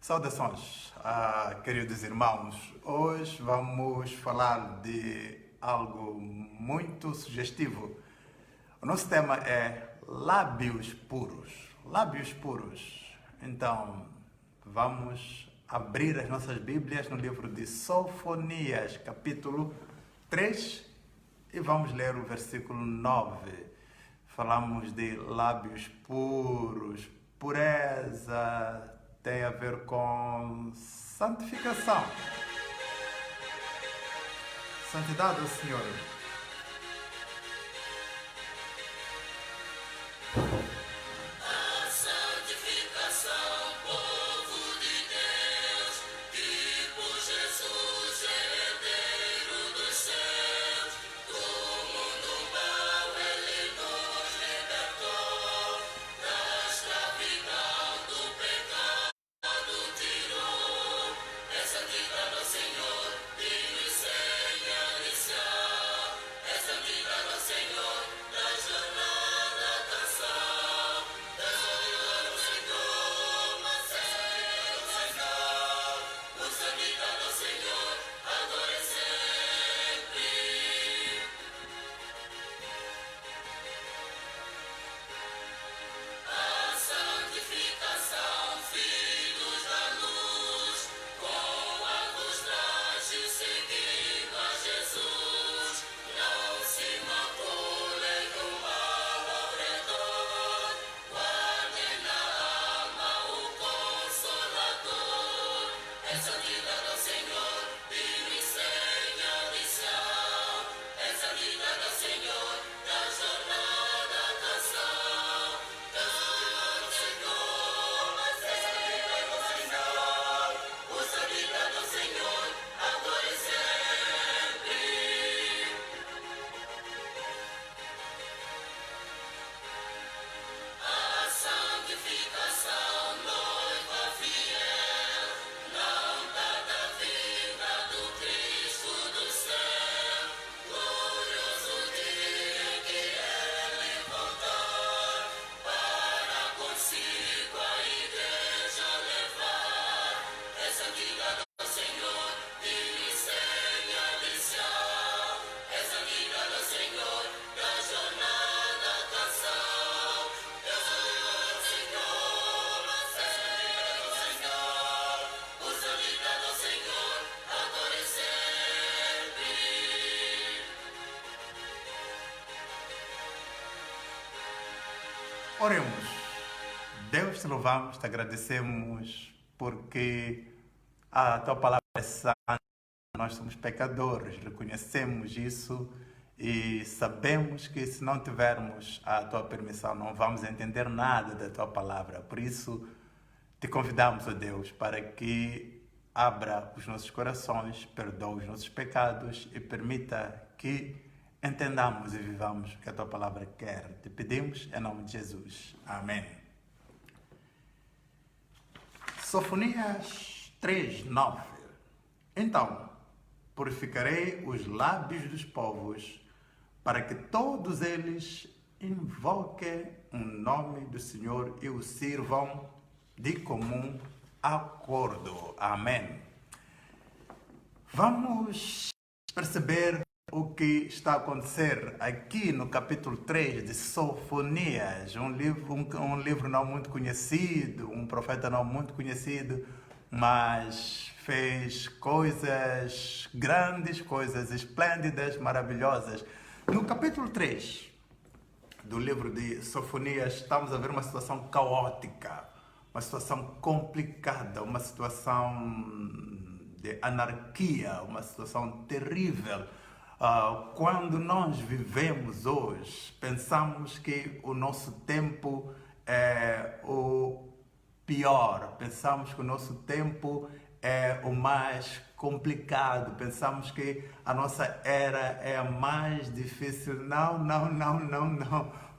Saudações, queridos irmãos. Hoje vamos falar de algo muito sugestivo. O nosso tema é lábios puros. Lábios puros. Então, vamos abrir as nossas Bíblias no livro de Sofonias, capítulo 3, e vamos ler o versículo 9. Falamos de lábios puros, pureza, tem a ver com santificação. Santidade ao Senhor. Oremos. Deus, te louvamos, te agradecemos porque a tua palavra é santa. Nós somos pecadores, reconhecemos isso e sabemos que se não tivermos a tua permissão não vamos entender nada da tua palavra. Por isso, te convidamos, ó Deus, para que abra os nossos corações, perdoe os nossos pecados e permita que entendamos e vivamos o que a tua palavra quer. Te pedimos em nome de Jesus. Amém. Sofonias 3:9. Então, purificarei os lábios dos povos, para que todos eles invoquem o nome do Senhor e o sirvam de comum acordo. Amém. Vamos perceber o que está a acontecer aqui no capítulo 3 de Sofonias, um livro não muito conhecido, um profeta não muito conhecido, mas fez coisas grandes, coisas esplêndidas, maravilhosas. No capítulo 3 do livro de Sofonias, estamos a ver uma situação caótica, uma situação complicada, uma situação de anarquia, uma situação terrível. Quando nós vivemos hoje, pensamos que o nosso tempo é o pior, pensamos que o nosso tempo é o mais complicado, pensamos que a nossa era é a mais difícil. Não.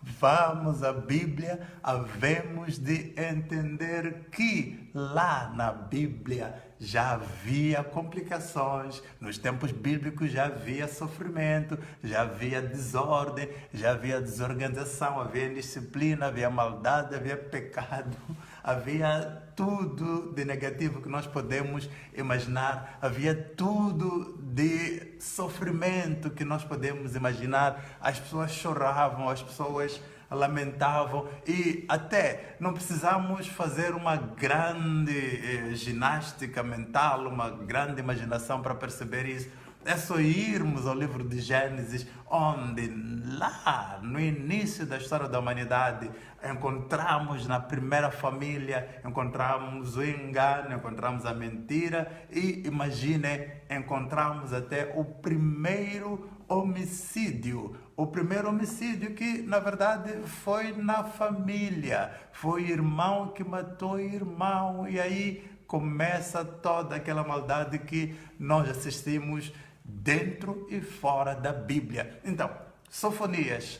Vamos à Bíblia, havemos de entender que lá na Bíblia já havia complicações, nos tempos bíblicos já havia sofrimento, já havia desordem, já havia desorganização, havia indisciplina, havia maldade, havia pecado, havia tudo de negativo que nós podemos imaginar, havia tudo de sofrimento que nós podemos imaginar. As pessoas choravam, as pessoas lamentavam e até não precisamos fazer uma grande ginástica mental, uma grande imaginação para perceber isso. É só irmos ao livro de Gênesis, onde lá no início da história da humanidade encontramos na primeira família, encontramos o engano, encontramos a mentira e, imagine, encontramos até o primeiro homicídio. O primeiro homicídio que, na verdade, foi na família. Foi irmão que matou irmão. E aí começa toda aquela maldade que nós assistimos dentro e fora da Bíblia. Então, Sofonias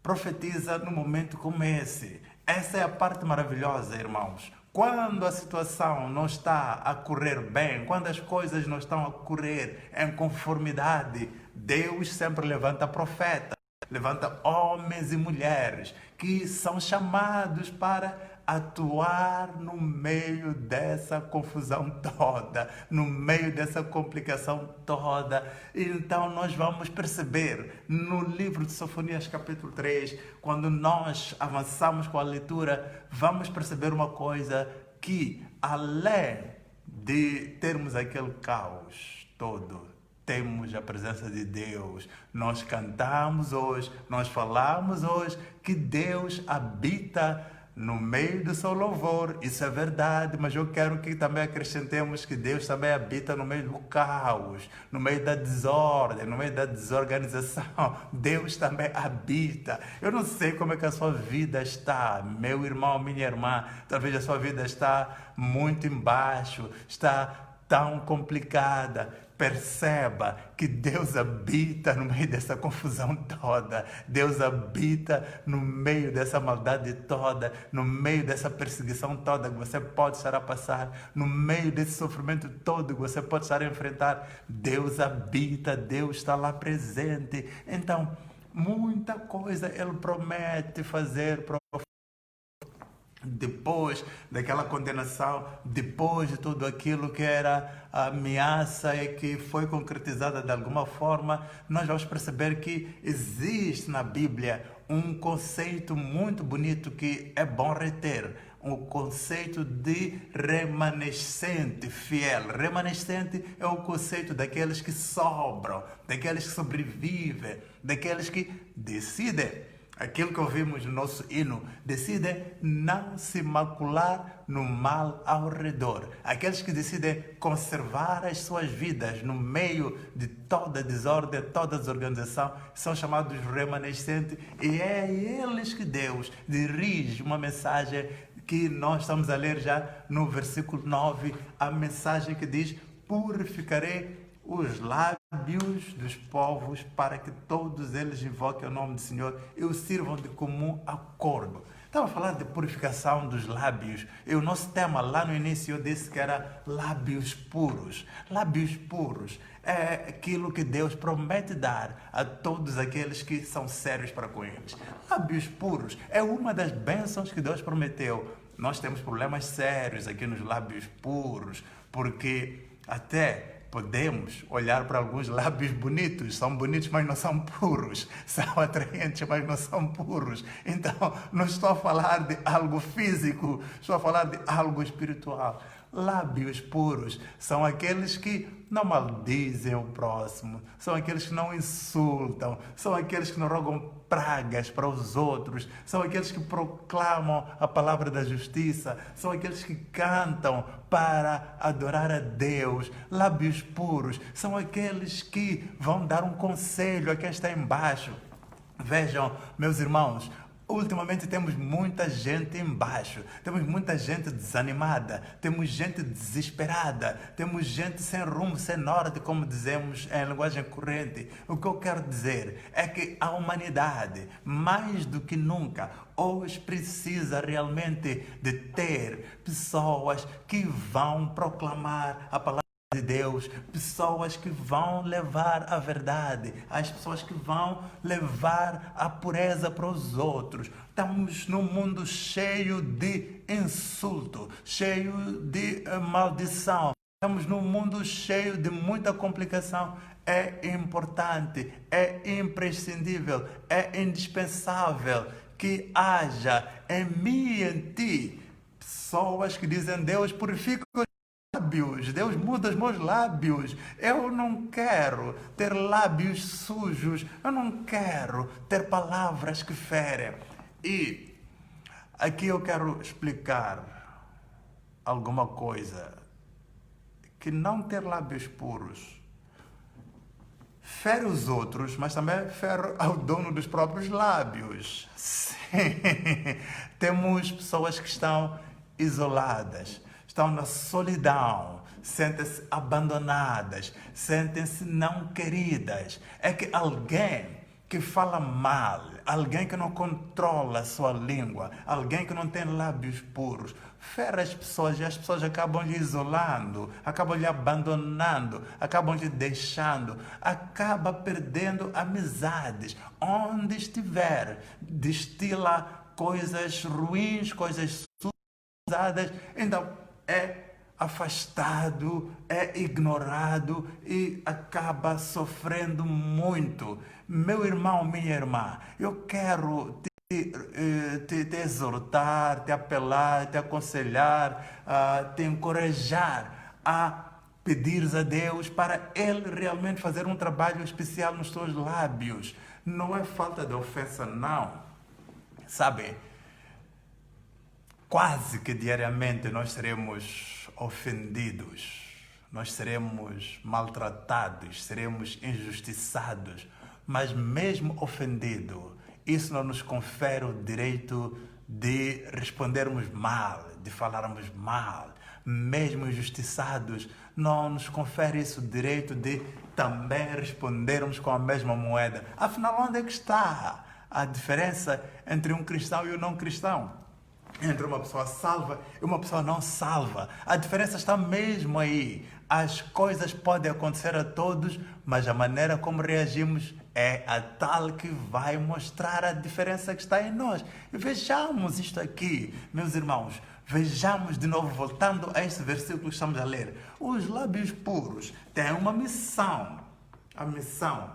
profetiza num momento como esse. Essa é a parte maravilhosa, irmãos. Quando a situação não está a correr bem, quando as coisas não estão a correr em conformidade, Deus sempre levanta profetas, levanta homens e mulheres que são chamados para atuar no meio dessa confusão toda, no meio dessa complicação toda. Então nós vamos perceber no livro de Sofonias capítulo 3, quando nós avançamos com a leitura, vamos perceber uma coisa, que além de termos aquele caos todo, temos a presença de Deus. Nós cantamos hoje, nós falamos hoje que Deus habita no meio do seu louvor. Isso é verdade, mas eu quero que também acrescentemos que Deus também habita no meio do caos, no meio da desordem, no meio da desorganização. Deus também habita. Eu não sei como é que a sua vida está, meu irmão, minha irmã. Talvez a sua vida está muito embaixo, está tão complicada. Perceba que Deus habita no meio dessa confusão toda. Deus habita no meio dessa maldade toda, no meio dessa perseguição toda que você pode estar a passar, no meio desse sofrimento todo que você pode estar a enfrentar. Deus habita, Deus está lá presente. Então, muita coisa Ele promete fazer depois daquela condenação, depois de tudo aquilo que era a ameaça e que foi concretizada de alguma forma, nós vamos perceber que existe na Bíblia um conceito muito bonito que é bom reter. O conceito de remanescente fiel. Remanescente é o conceito daqueles que sobram, daqueles que sobrevivem, daqueles que decidem. Aquilo que ouvimos no nosso hino, decidem não se macular no mal ao redor. Aqueles que decidem conservar as suas vidas no meio de toda desordem, toda desorganização, são chamados remanescentes. E é eles que Deus dirige uma mensagem que nós estamos a ler já no versículo 9, a mensagem que diz: purificarei os lábios dos povos para que todos eles invoquem o nome do Senhor e o sirvam de comum acordo. Estava a falar de purificação dos lábios e o nosso tema lá no início eu disse que era lábios puros. Lábios puros é aquilo que Deus promete dar a todos aqueles que são sérios para com eles. Lábios puros é uma das bênçãos que Deus prometeu. Nós temos problemas sérios aqui nos lábios puros, porque até podemos olhar para alguns lábios bonitos, são bonitos, mas não são puros, são atraentes, mas não são puros. Então, não estou a falar de algo físico, estou a falar de algo espiritual. Lábios puros são aqueles que não maldizem o próximo, são aqueles que não insultam, são aqueles que não rogam pragas para os outros, são aqueles que proclamam a palavra da justiça, são aqueles que cantam para adorar a Deus. Lábios puros são aqueles que vão dar um conselho a quem está embaixo. Vejam, meus irmãos, ultimamente temos muita gente embaixo, temos muita gente desanimada, temos gente desesperada, temos gente sem rumo, sem norte, como dizemos em linguagem corrente. O que eu quero dizer é que a humanidade, mais do que nunca, hoje precisa realmente de ter pessoas que vão proclamar a palavra de Deus, pessoas que vão levar a verdade, as pessoas que vão levar a pureza para os outros. Estamos num mundo cheio de insulto, cheio de maldição. Estamos num mundo cheio de muita complicação. É importante, é imprescindível, é indispensável que haja em mim e em ti pessoas que dizem: Deus, purifica os lábios, Deus, muda os meus lábios. Eu não quero ter lábios sujos, eu não quero ter palavras que ferem. E aqui eu quero explicar alguma coisa, que não ter lábios puros fere os outros, mas também fere ao dono dos próprios lábios. Sim. Temos pessoas que estão isoladas, estão na solidão, sentem-se abandonadas, sentem-se não queridas. É que alguém que fala mal, alguém que não controla a sua língua, alguém que não tem lábios puros, fere as pessoas e as pessoas acabam lhe isolando, acabam lhe abandonando, acabam lhe deixando, acaba perdendo amizades. Onde estiver, destila coisas ruins, coisas usadas, então é afastado, é ignorado e acaba sofrendo muito. Meu irmão, minha irmã, eu quero te exortar, te apelar, te aconselhar, te encorajar a pedires a Deus para Ele realmente fazer um trabalho especial nos teus lábios. Não é falta de ofensa, não. Sabe? Quase que diariamente nós seremos ofendidos, nós seremos maltratados, seremos injustiçados, mas mesmo ofendido, isso não nos confere o direito de respondermos mal, de falarmos mal. Mesmo injustiçados, não nos confere isso o direito de também respondermos com a mesma moeda. Afinal, onde é que está a diferença entre um cristão e um não cristão? Entre uma pessoa salva e uma pessoa não salva. A diferença está mesmo aí. As coisas podem acontecer a todos, mas a maneira como reagimos é a tal que vai mostrar a diferença que está em nós. E vejamos isto aqui, meus irmãos. Vejamos de novo, voltando a este versículo que estamos a ler. Os lábios puros têm uma missão. A missão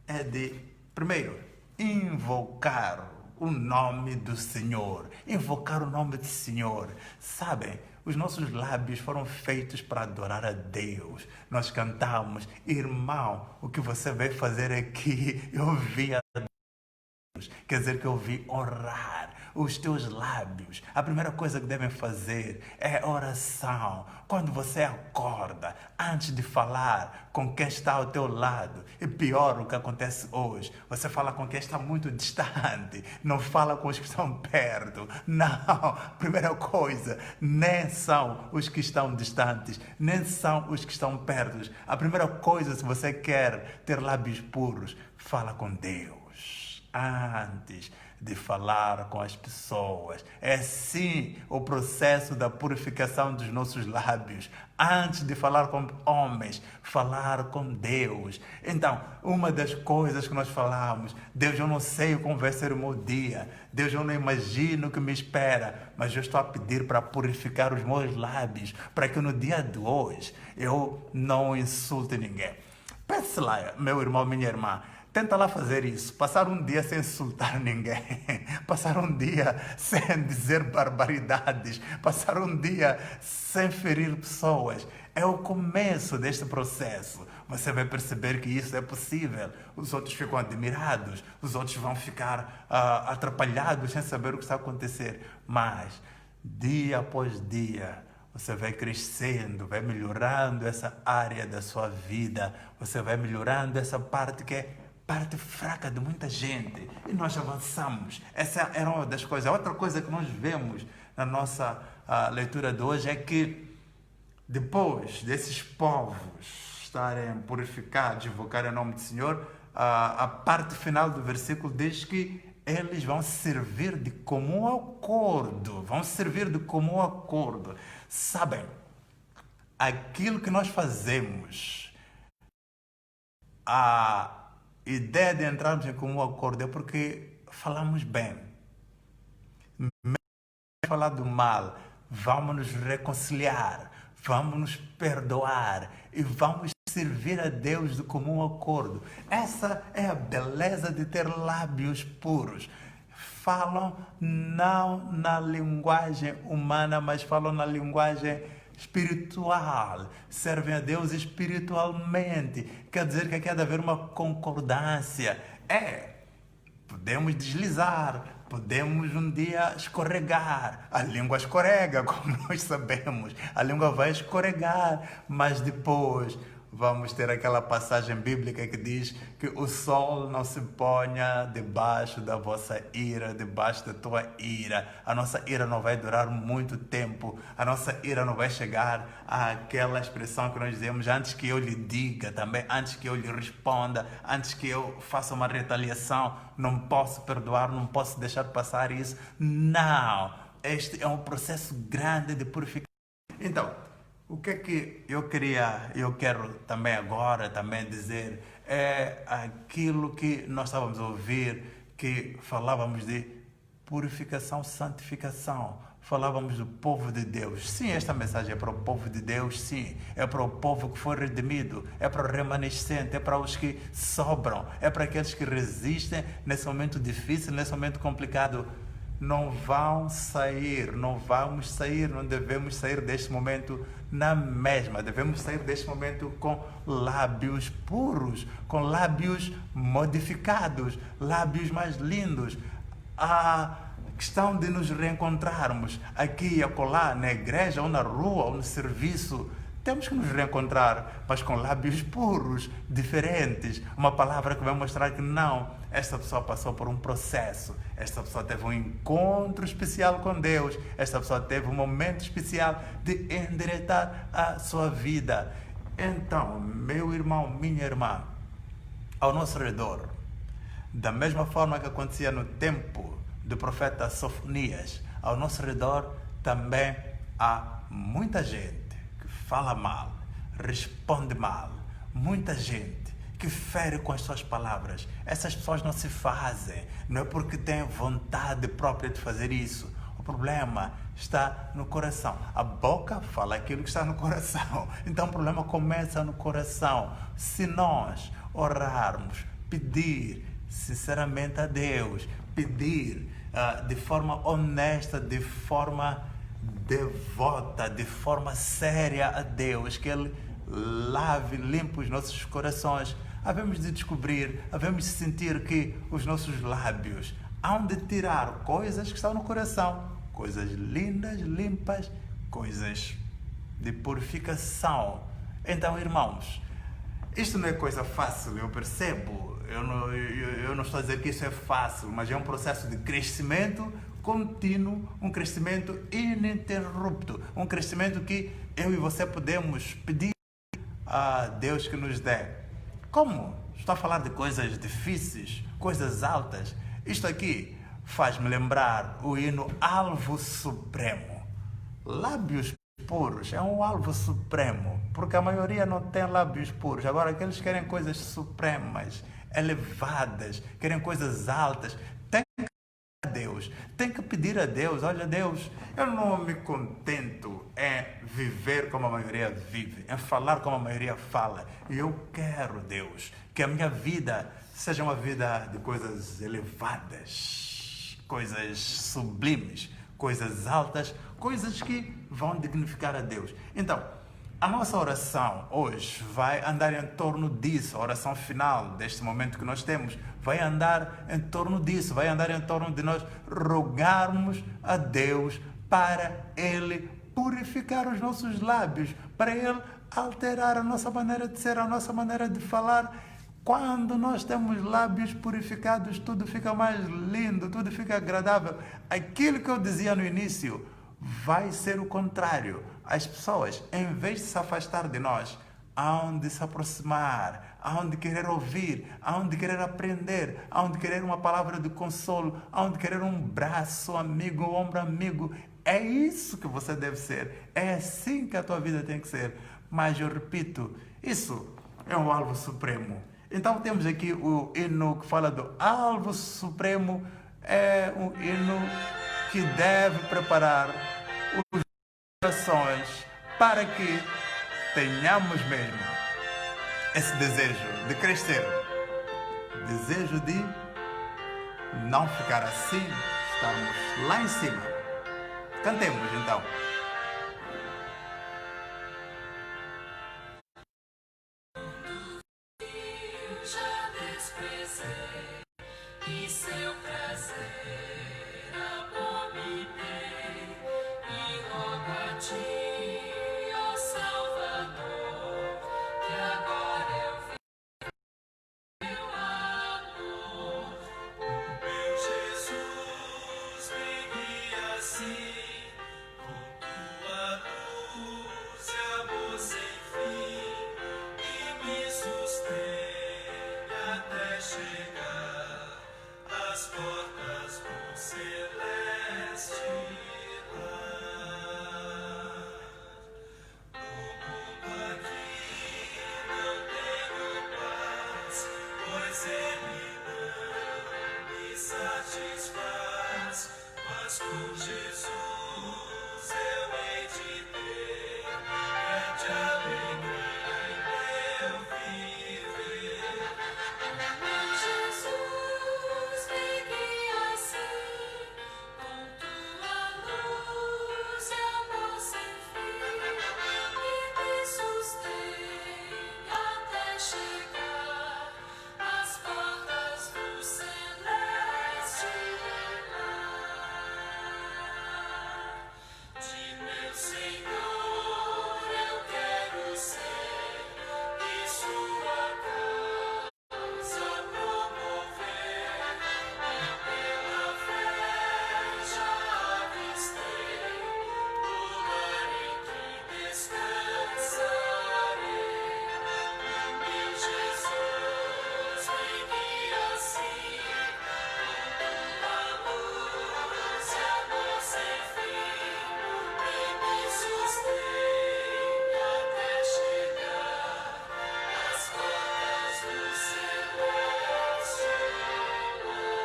é de, primeiro, invocar o nome do Senhor, invocar o nome do Senhor. Sabem, os nossos lábios foram feitos para adorar a Deus. Nós cantamos: irmão, o que você veio fazer aqui? Eu vi a Deus. Quer dizer que eu vi honrar os teus lábios. A primeira coisa que devem fazer é oração. Quando você acorda, antes de falar com quem está ao teu lado, e pior o que acontece hoje, você fala com quem está muito distante, não fala com os que estão perto. Não, primeira coisa, nem são os que estão distantes, nem são os que estão perto. A primeira coisa, se você quer ter lábios puros, fala com Deus antes de falar com as pessoas. É sim o processo da purificação dos nossos lábios. Antes de falar com homens, falar com Deus. Então, uma das coisas que nós falamos: Deus, eu não sei como vai ser o meu dia. Deus, eu não imagino o que me espera. Mas eu estou a pedir para purificar os meus lábios, para que no dia de hoje eu não insulte ninguém. Pense lá, meu irmão, minha irmã. Tenta lá fazer isso, passar um dia sem insultar ninguém, passar um dia sem dizer barbaridades, passar um dia sem ferir pessoas. É o começo deste processo. Você vai perceber que isso é possível. Os outros ficam admirados, os outros vão ficar atrapalhados sem saber o que está a acontecer. Mas, dia após dia, você vai crescendo, vai melhorando essa área da sua vida, você vai melhorando essa parte que é parte fraca de muita gente, e nós avançamos. Essa era uma das coisas. Outra coisa que nós vemos na nossa leitura de hoje é que depois desses povos estarem purificados, invocarem o nome do Senhor, a parte final do versículo diz que eles vão servir de comum acordo. Vão servir de comum acordo. Sabem, aquilo que nós fazemos, a ideia de entrarmos em comum acordo é porque falamos bem. Mesmo falar do mal, vamos nos reconciliar, vamos nos perdoar e vamos servir a Deus de comum acordo. Essa é a beleza de ter lábios puros. Falam não na linguagem humana, mas falam na linguagem espiritual. Servem a Deus espiritualmente. Quer dizer que aqui há de haver uma concordância. Podemos deslizar, podemos um dia escorregar. A língua escorrega, como nós sabemos. A língua vai escorregar, mas depois vamos ter aquela passagem bíblica que diz que o sol não se ponha debaixo da vossa ira, debaixo da tua ira. A nossa ira não vai durar muito tempo. A nossa ira não vai chegar àquela expressão que nós dizemos antes que eu lhe diga também, antes que eu lhe responda, antes que eu faça uma retaliação. Não posso perdoar, não posso deixar passar isso. Não! Este é um processo grande de purificação. Então, o que é que eu quero também agora também dizer é aquilo que nós estávamos a ouvir, que falávamos de purificação, santificação. Falávamos do povo de Deus. Sim, esta mensagem é para o povo de Deus, sim. É para o povo que foi redimido, é para o remanescente, é para os que sobram, é para aqueles que resistem nesse momento difícil, nesse momento complicado. Não vão sair, não vamos sair, não devemos sair deste momento na mesma. Devemos sair deste momento com lábios puros, com lábios modificados, lábios mais lindos. A questão de nos reencontrarmos aqui e acolá, na igreja, ou na rua, ou no serviço, temos que nos reencontrar, mas com lábios puros, diferentes. Uma palavra que vai mostrar que não, esta pessoa passou por um processo, esta pessoa teve um encontro especial com Deus, esta pessoa teve um momento especial de endireitar a sua vida. Então, meu irmão, minha irmã, ao nosso redor, da mesma forma que acontecia no tempo do profeta Sofonias, ao nosso redor também há muita gente fala mal, responde mal, muita gente que fere com as suas palavras. Essas pessoas não se fazem, não é porque têm vontade própria de fazer isso. O problema está no coração. A boca fala aquilo que está no coração. Então o problema começa no coração. Se nós orarmos, pedir sinceramente a Deus, pedir de forma honesta, de forma devota, de forma séria a Deus, que Ele lave, limpe os nossos corações, havemos de descobrir, havemos de sentir que os nossos lábios hão de tirar coisas que estão no coração, coisas lindas, limpas, coisas de purificação. Então, irmãos, isto não é coisa fácil, eu percebo, eu não estou a dizer que isso é fácil, mas é um processo de crescimento contínuo, um crescimento ininterrupto, um crescimento que eu e você podemos pedir a Deus que nos dê. Como? Estou a falar de coisas difíceis, coisas altas. Isto aqui faz-me lembrar o hino Alvo Supremo. Lábios puros é um alvo supremo, porque a maioria não tem lábios puros. Agora, aqueles que querem coisas supremas, elevadas, querem coisas altas, tem que pedir a Deus. Olha, Deus, eu não me contento em viver como a maioria vive, em falar como a maioria fala. E eu quero, Deus, que a minha vida seja uma vida de coisas elevadas, coisas sublimes, coisas altas, coisas que vão dignificar a Deus. Então, a nossa oração hoje vai andar em torno disso. A oração final deste momento que nós temos vai andar em torno disso, vai andar em torno de nós rogarmos a Deus para Ele purificar os nossos lábios, para Ele alterar a nossa maneira de ser, a nossa maneira de falar. Quando nós temos lábios purificados, tudo fica mais lindo, tudo fica agradável. Aquilo que eu dizia no início vai ser o contrário. As pessoas, em vez de se afastar de nós, hão de se aproximar, hão de querer ouvir, hão de querer aprender, hão de querer uma palavra de consolo, hão de querer um braço amigo, um ombro amigo. É isso que você deve ser. É assim que a tua vida tem que ser. Mas eu repito, isso é um alvo supremo. Então temos aqui o hino que fala do alvo supremo. É um hino que deve preparar os corações para que tenhamos mesmo esse desejo de crescer, desejo de não ficar assim, estarmos lá em cima. Cantemos então. Já desprezei e seu prazer abominei e rogo a ti, ó Salvador, que agora eu vi teu amor. Meu Jesus, me guia assim, com tua luz e amor sem fim, e me sustém até chegar às portas do celeste lar. No mundo aqui não tenho paz, pois ele não me satisfaz, mas com Jesus eu hei de ter grande alegria em meu viver. Meu Jesus, me guia assim, com tua luz e amor sem fim, e me sustém até chegar às portas do celeste lar. De meu Senhor eu quero ser, e sua causa promover, e pela fé já avistei o lar em que descansarei. Meu Jesus, me guia assim, com tua luz e amor sem fim, e me sustém até chegar às portas do celeste lar.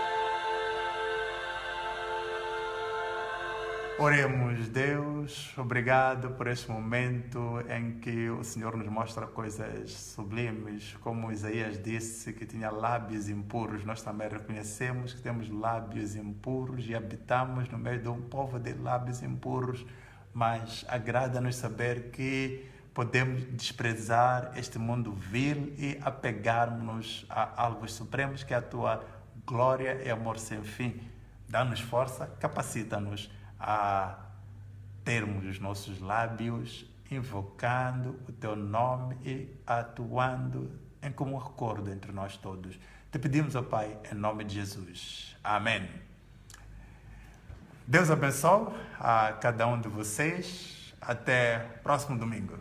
Oremos, Deus, obrigado por este momento em que o Senhor nos mostra coisas sublimes, como Isaías disse que tinha lábios impuros. Nós também reconhecemos que temos lábios impuros e habitamos no meio de um povo de lábios impuros, mas agrada-nos saber que podemos desprezar este mundo vil e apegar-nos a alvos supremos, que é a tua glória e amor sem fim. Dá-nos força, capacita-nos a termos os nossos lábios invocando o teu nome e atuando em comum acordo entre nós todos. Te pedimos, ó Pai, em nome de Jesus. Amém. Deus abençoe a cada um de vocês. Até próximo domingo.